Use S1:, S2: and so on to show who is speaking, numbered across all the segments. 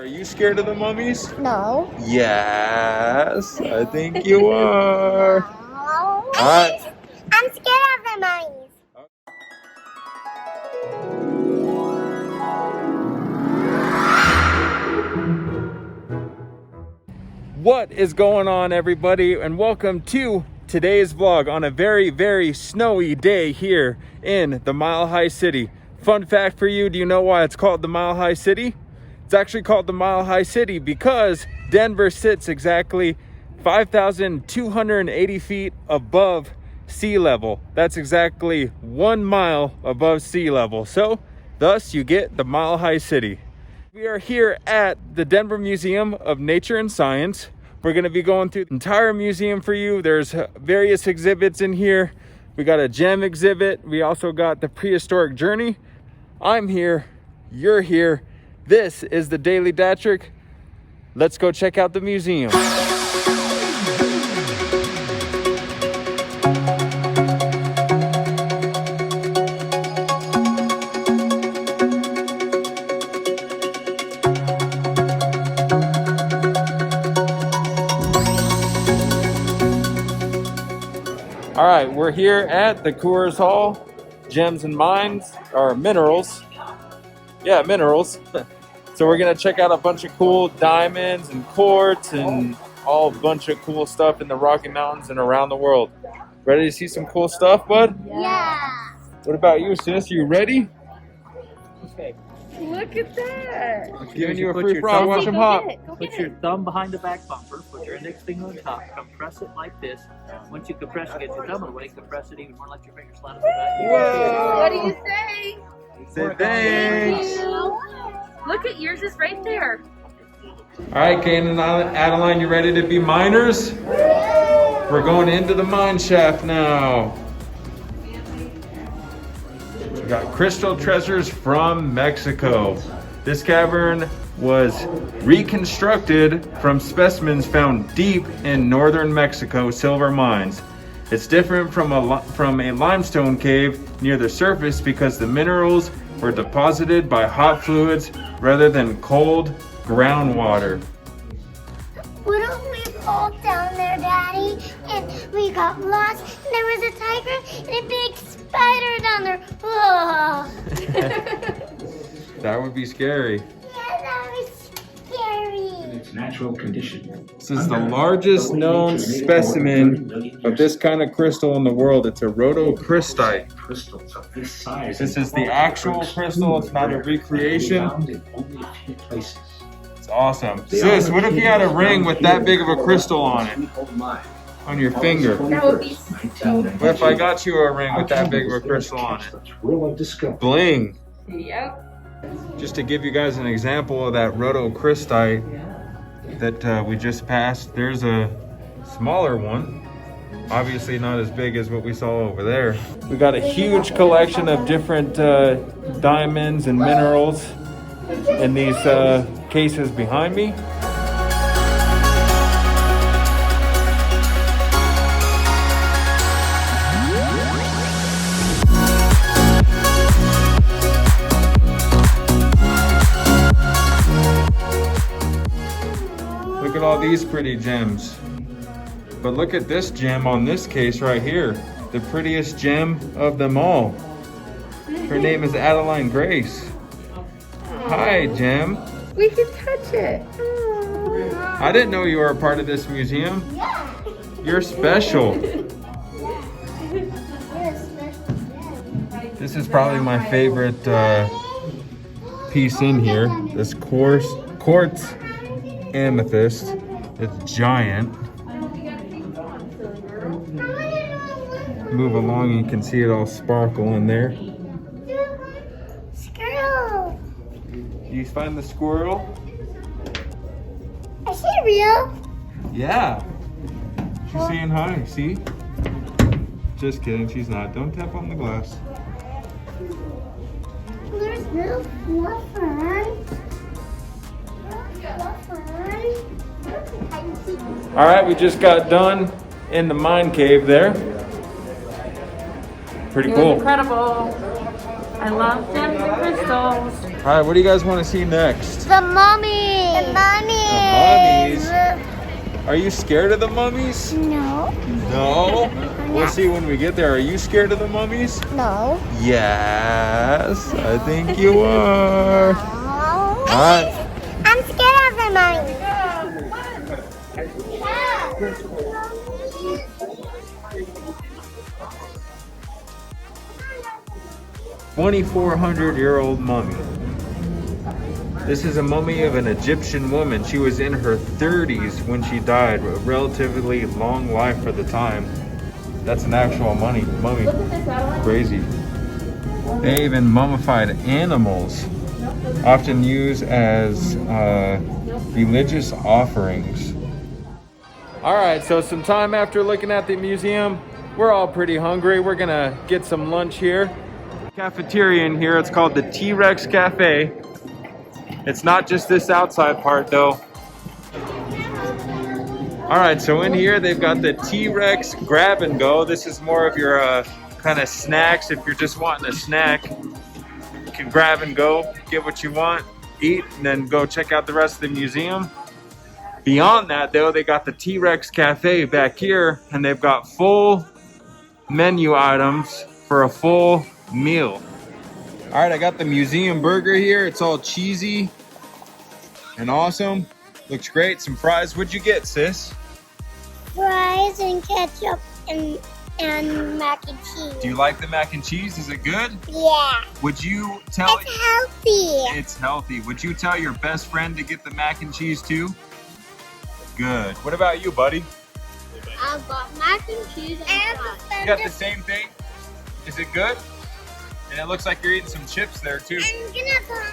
S1: Are you scared of the mummies?
S2: No.
S1: Yes, I think you are.
S2: No.
S1: Alright.
S2: I'm scared of the mummies.
S1: What is going on, everybody, and welcome to today's vlog on a very, very snowy day here in the Mile High City. Fun fact for you, do you know why it's called the Mile High City? It's actually called the Mile High City because Denver sits exactly 5,280 feet above sea level. That's exactly 1 mile above sea level. So thus you get the Mile High City. We are here at the Denver Museum of Nature and Science. We're going to be going through the entire museum for you. There's various exhibits in here. We got a gem exhibit. We also got the Prehistoric Journey. I'm here. You're here. This is the Daily Datrick. Let's go check out the museum. All right, we're here at the Coors Hall, Gems and Mines, or Minerals. Yeah, Minerals. So we're gonna check out a bunch of cool diamonds and quartz and all bunch of cool stuff in the Rocky Mountains and around the world. Ready to see some cool stuff, bud?
S2: Yeah.
S1: What about you, sis? You ready?
S3: Okay. Look at that.
S1: Giving you a free fry. Watch them hop.
S3: Put your thumb behind the back bumper. Put your index finger on top. Compress it like this. Once you compress it, get your thumb away. Compress it even more. Let your finger slide on the back.
S1: Whoa.
S4: What do you say?
S1: Say thanks.
S4: Look at yours is right there.
S1: All right, Kane and Adeline, you ready to be miners? We're going into the mine shaft now. We got crystal treasures from Mexico. This cavern was reconstructed from specimens found deep in northern Mexico silver mines. It's different from a limestone cave near the surface because the minerals were deposited by hot fluids rather than cold groundwater.
S2: What if we pulled down there, Daddy, and we got lost, and there was a tiger and a big spider down there? Oh.
S1: That would be scary.
S2: Yeah, that was scary.
S5: Its natural condition.
S1: This is the largest known specimen of this kind of crystal in the world. It's a rhodochristite.
S5: Crystals of this size.
S1: This is the actual crystal. It's not a recreation.
S5: Found in only a few places.
S1: It's awesome. Sis, what if you had a ring with that big of a crystal on it? On your finger?
S4: That would be so
S1: What if I got you a ring with that big of a crystal on it? Bling.
S4: Yep.
S1: Just to give you guys an example of that rhodochristite that we just passed, there's a smaller one. Obviously not as big as what we saw over there. We got a huge collection of different diamonds and minerals in these cases behind me. Look at all these pretty gems. But look at this gem on this case right here. The prettiest gem of them all. Her name is Adeline Grace. Hi, Gem.
S4: We can touch it.
S1: I didn't know you were a part of this museum.
S2: Yeah.
S1: You're special.
S2: You're a special dad.
S1: This is probably my favorite piece in here. This quartz amethyst. It's giant. Move along, you can see it all sparkle in there.
S2: Squirrel.
S1: You find the squirrel?
S2: Is she real?
S1: Yeah. She's saying hi, see? Just kidding, she's not. Don't tap on the glass.
S2: There's little fluffers.
S1: All right, we just got done in the mine cave there. Pretty
S4: It was
S1: cool.
S4: incredible. I love them crystals.
S1: All right, what do you guys want to see next?
S2: The mummy. The mummies.
S1: Are you scared of the mummies?
S2: No.
S1: No? We'll see when we get there. Are you scared of the mummies?
S2: No.
S1: Yes, I think you are.
S2: No.
S1: Alright.
S2: I'm scared of the mummies.
S1: 2,400-year-old mummy. This is a mummy of an Egyptian woman. She was in her 30s when she died. A relatively long life for the time. That's an actual mummy. Crazy. They even mummified animals, often used as religious offerings. All right, so some time after looking at the museum, we're all pretty hungry. We're gonna get some lunch here. Cafeteria in here, it's called the T-Rex Cafe. It's not just this outside part though. All right, so in here they've got the T-Rex Grab and Go. This is more of your kind of snacks. If you're just wanting a snack, you can grab and go, get what you want, eat, and then go check out the rest of the museum. Beyond that though, they got the T-Rex Cafe back here, and they've got full menu items for a full meal. All right, I got the museum burger here. It's all cheesy and awesome. Looks great. Some fries. What'd you get, sis?
S2: Fries and ketchup and mac and cheese.
S1: Do you like the mac and cheese? Is it good?
S2: Yeah.
S1: Would you tell...
S2: It's healthy.
S1: It's healthy. Would you tell your best friend to get the mac and cheese too? Good. What about you, buddy?
S2: I got mac and cheese and fries.
S1: You got the same thing? Is it good? And it looks like you're eating some chips there too.
S2: I'm gonna call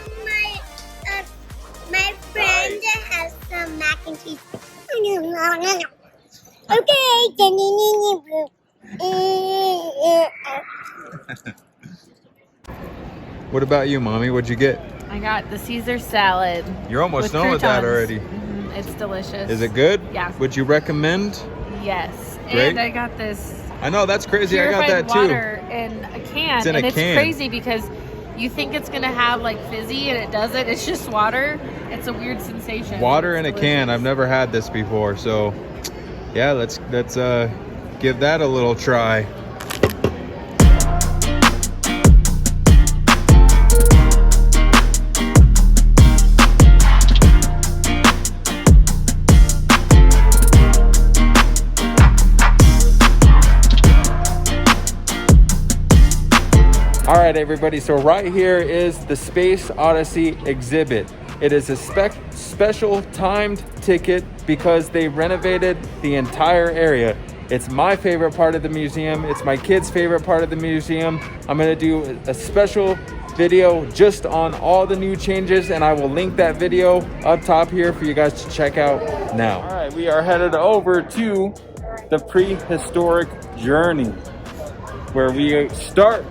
S2: my friend to have some mac and cheese. Okay.
S1: What about you, Mommy? What'd you get?
S4: I got the Caesar salad.
S1: You're almost
S4: with
S1: done with that
S4: croutons.
S1: already.
S4: It's delicious.
S1: Is it good?
S4: Yeah.
S1: Would you recommend?
S4: Yes.
S1: Great.
S4: And I got this
S1: I know, that's crazy. I got
S4: purified
S1: that too.
S4: water in a can.
S1: It's in
S4: and
S1: a
S4: it's
S1: can.
S4: crazy because you think it's going to have like fizzy and it doesn't. It's just water. It's a weird sensation.
S1: Water in
S4: It's
S1: a can.
S4: delicious.
S1: I've never had this before, so yeah, let's give that a little try. All right, everybody, so right here is the Space Odyssey exhibit. It is a special timed ticket because they renovated the entire area. It's my favorite part of the museum. It's my kids' favorite part of the museum. I'm gonna do a special video just on all the new changes, and I will link that video up top here for you guys to check out now. All right, we are headed over to the Prehistoric Journey, where we start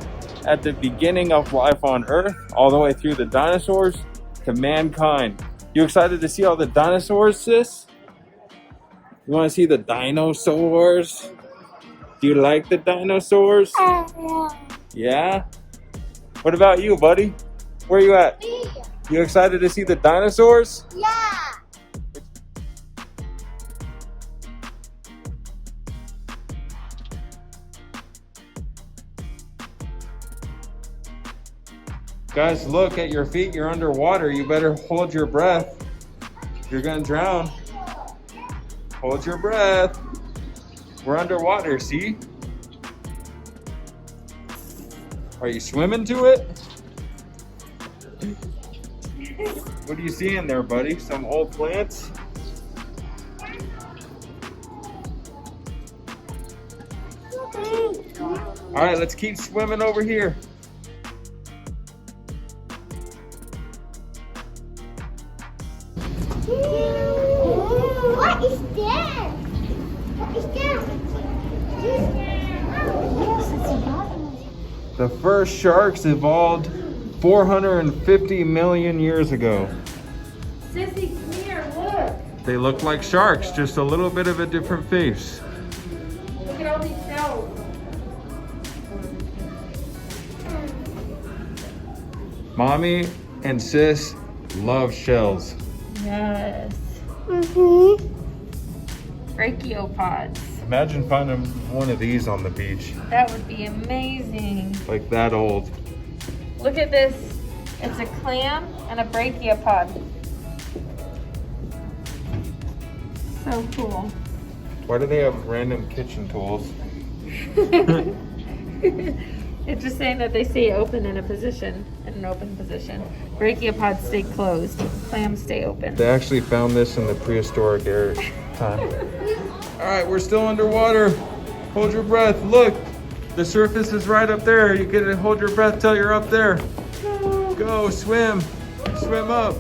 S1: at the beginning of life on Earth, all the way through the dinosaurs to mankind. You excited to see all the dinosaurs, sis? You want to see the dinosaurs? Do you like the dinosaurs? Yeah? What about you, buddy? Where you at? You excited to see the dinosaurs?
S2: Yeah.
S1: Guys, look at your feet. You're underwater. You better hold your breath. You're gonna drown. Hold your breath. We're underwater, see? Are you swimming to it? What are you seeing there, buddy? Some old plants? All right, let's keep swimming over here.
S2: What is this? What is this? Yes, it's a bottom.
S1: The first sharks evolved 450 million years ago.
S4: Sissy, come here, look.
S1: They look like sharks, just a little bit of a different face.
S4: Look at all these shells.
S1: Mommy and sis love shells.
S4: Yes.
S2: Mm-hmm.
S4: Brachiopods.
S1: Imagine finding one of these on the beach.
S4: That would be amazing.
S1: Like that old.
S4: Look at this. It's a clam and a brachiopod. So cool.
S1: Why do they have random kitchen tools?
S4: It's just saying that they stay open in an open position. Brachiopods stay closed. Clams stay open.
S1: They actually found this in the prehistoric era time. All right, we're still underwater. Hold your breath. Look, the surface is right up there. You get to hold your breath till you're up there. Go, swim. Swim up.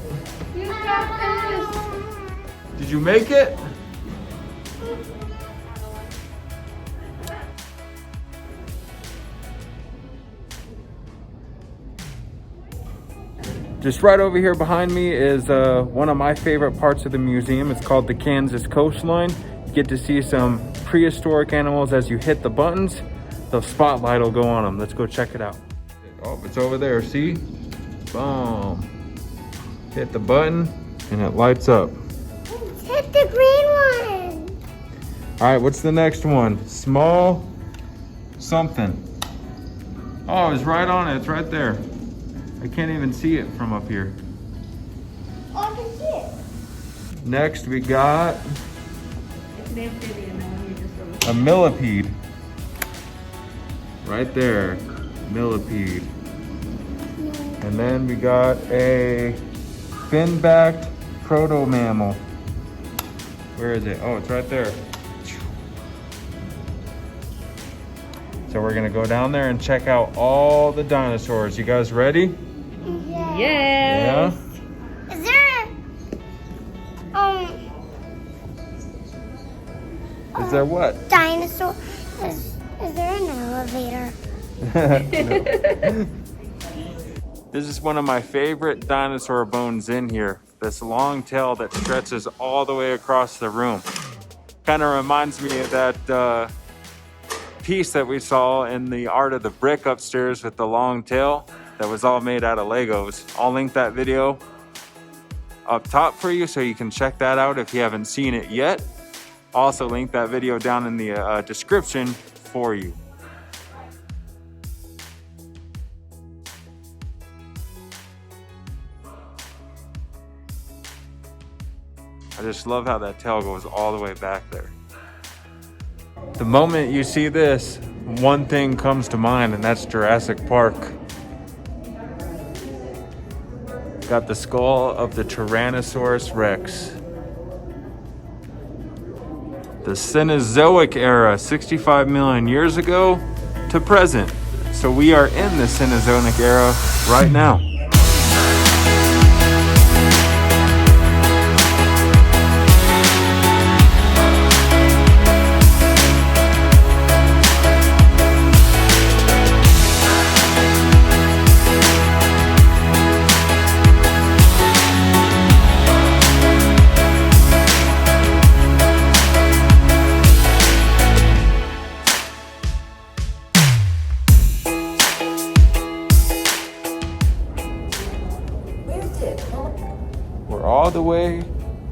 S4: You got this.
S1: Did you make it? Just right over here behind me is one of my favorite parts of the museum. It's called the Kansas Coastline. You get to see some prehistoric animals as you hit the buttons. The spotlight will go on them. Let's go check it out. Oh, it's over there, see? Boom. Hit the button and it lights up.
S2: Hit the green one.
S1: All right, what's the next one? Small something. Oh, it's right on it. It's right there. I can't even see it from up here.
S2: Oh, I can see it.
S1: Next, we got a millipede. Right there, millipede. And then we got a fin-backed proto-mammal. Where is it? Oh, it's right there. So we're gonna go down there and check out all the dinosaurs. You guys ready?
S4: Yes.
S1: Yeah?
S2: Is there
S1: Is there what?
S2: dinosaur? Is there an elevator?
S1: This is one of my favorite dinosaur bones in here. This long tail that stretches all the way across the room. Kind of reminds me of that piece that we saw in the Art of the Brick upstairs with the long tail that was all made out of Legos. I'll link that video up top for you so you can check that out if you haven't seen it yet. Also link that video down in the description for you. I just love how that tail goes all the way back there. The moment you see this, one thing comes to mind, and that's Jurassic Park. Got the skull of the Tyrannosaurus Rex. The Cenozoic era, 65 million years ago to present. So we are in the Cenozoic era right now. We're all the way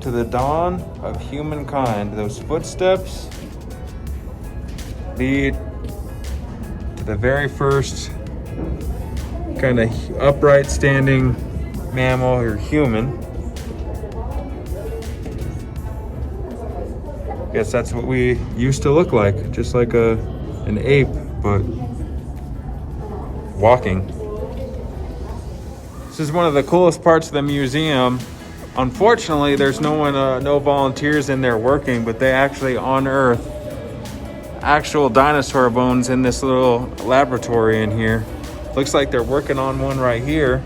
S1: to the dawn of humankind. Those footsteps lead to the very first kind of upright standing mammal or human. Guess that's what we used to look like, just like an ape, but walking. This is one of the coolest parts of the museum. Unfortunately, there's no volunteers in there working, but they actually unearth actual dinosaur bones in this little laboratory in here. Looks like they're working on one right here.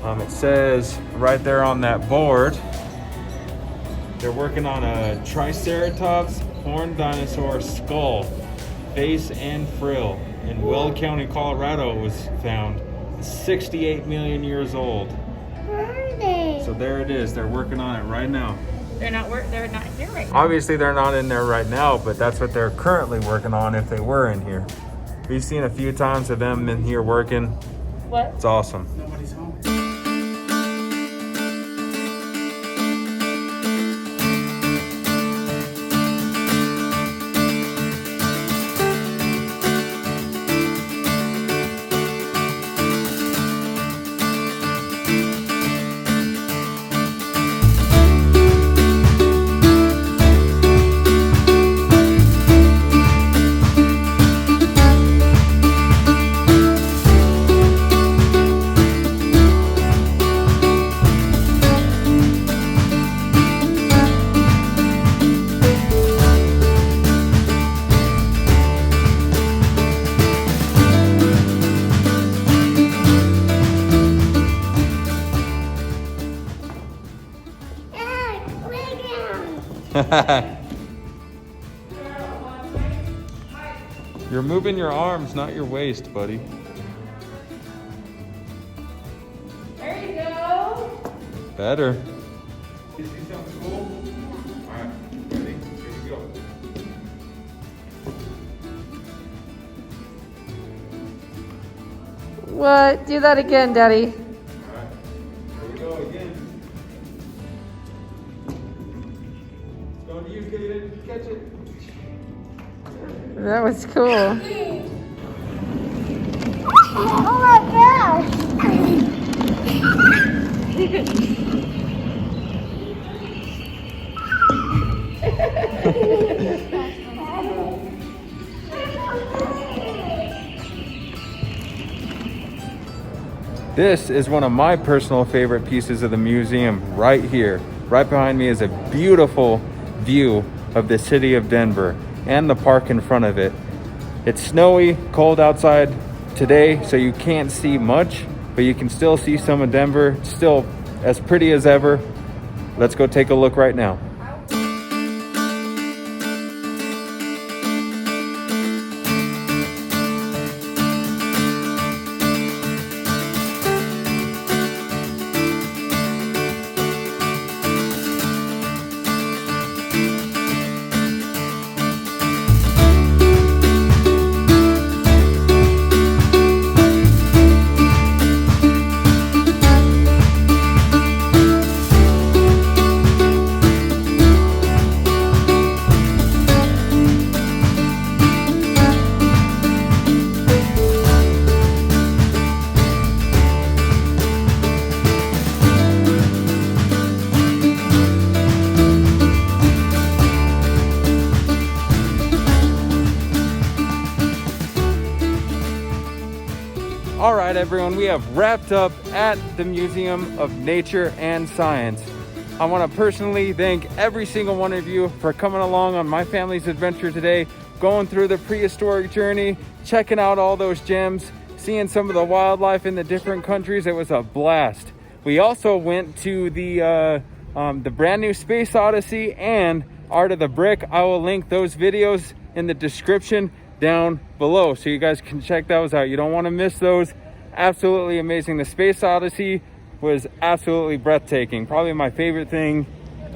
S1: It says right there on that board, they're working on a Triceratops horned dinosaur skull, face and frill. In Will County, Colorado, it was found. 68 million years old.
S2: Where are they?
S1: So there it is. They're working on it right now.
S4: They're not here right now.
S1: Obviously they're not in there right now, but that's what they're currently working on if they were in here. We've seen a few times of them in here working.
S4: What?
S1: It's awesome.
S5: Nobody's home.
S1: You're moving your arms, not your waist, buddy.
S4: There you go.
S1: Better. You see something cool? All right, ready? Here we go.
S4: What? Do that again, Daddy.
S1: All right, here we go again. It's going to you, Kaden. Catch it.
S4: That was cool.
S2: Oh my gosh!
S1: This is one of my personal favorite pieces of the museum right here. Right behind me is a beautiful view of the city of Denver and the park in front of it. It's snowy, cold outside today, so you can't see much, but you can still see some of Denver. It's still as pretty as ever. Let's go take a look right now. All right, everyone, we have wrapped up at the Museum of Nature and Science. I want to personally thank every single one of you for coming along on my family's adventure today, going through the prehistoric journey, checking out all those gems, seeing some of the wildlife in the different countries. It was a blast. We also went to the brand new Space Odyssey and Art of the Brick. I will link those videos in the description down below so you guys can check those out. You don't want to miss those. Absolutely amazing. The Space Odyssey was absolutely breathtaking. Probably my favorite thing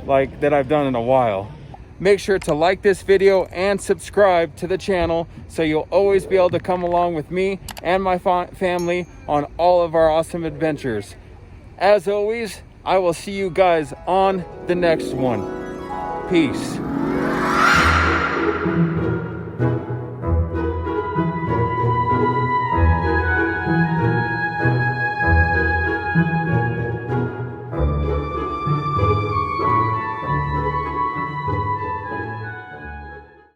S1: that I've done in a while. Make sure to like this video and subscribe to the channel so you'll always be able to come along with me and my family on all of our awesome adventures. As always, I will see you guys on the next one. Peace.